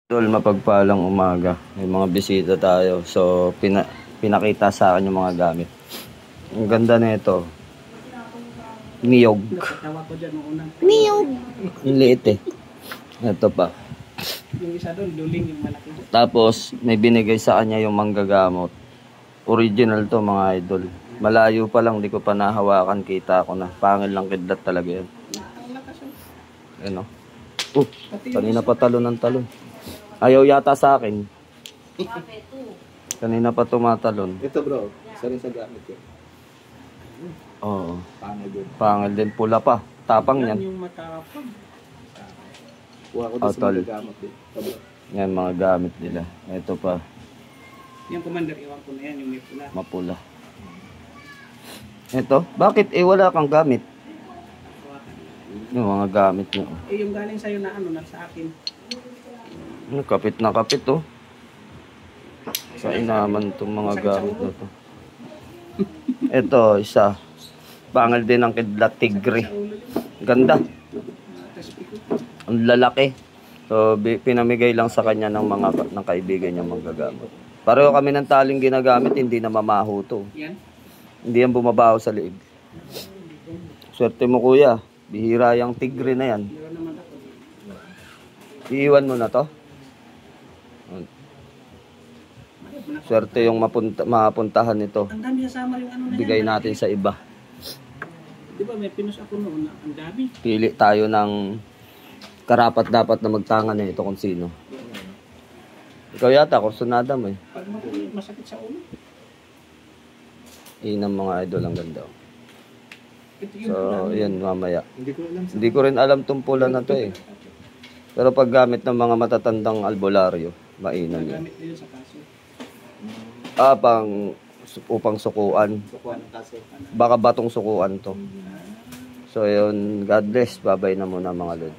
Tol, mapagpalang umaga. May mga bisita tayo. So, pinakita sa akin yung mga gamit. Ang ganda na ito. Niyog. Niyog. Yung liit eh. Ito pa. Yung isa doon, duling yung malaki. Tapos, may binigay sa kanya yung manggagamot. Original to mga idol. Malayo pa lang, di ko pa nahawakan. Kita ko na. Pangil lang kidlat talaga yan. Ano? Kanina pa talon ng talon. Ayaw yata sa akin. Kanina pa tumatalon. Ito bro, isa rin sa gamit ko. Oo. Pangil din. Pangil din, pula pa. Tapang yan. Yung matapang. Kuha ko din sa mga gamit din. Ito bro. Yan mga gamit nila. Ito pa, Yung commander, iwan ko na yan, yung may pula. mapula. Ito, bakit wala kang gamit? Yung mga gamit nyo. Yung galing sa'yo na ano, nasa akin. Kapit na kapit oh. Sa inaman itong mga gamit na to. Ito, isa. Pangil din ang kidlat, tigre. Ganda. Ang lalaki. So, pinamigay lang sa kanya ng kaibigan niya manggagamot. Pareho kami ng taling ginagamit, hindi na mamaho to. Yan. Hindi yan bumabaho sa liig. Swerte mo kuya, bihira yung tigre na yan. Meron naman ako. Iiwan mo na to. Swerte yung mapuntahan nito. Ang dami kasama yung ano na yan. Bigay natin sa iba. Di ba may pinus ako noon na ang dami. Pili tayo ng karapat dapat na magtangan na ito kung sino. Ikaw yata, kursunada mo eh. Pag masakit sa ulo. Inang mga idol, ang ganda. Ito yung So, yan mamaya. Hindi ko alam sa Hindi ko rin alam tong pula na to eh. Pero pag gamit ng mga matatandang albularyo, mainam yan. gamit nila sa kaso. Upang sukuan. kuha ng kaso. Baka batong sukuan to. So yun, God bless. Babay na muna mga lord.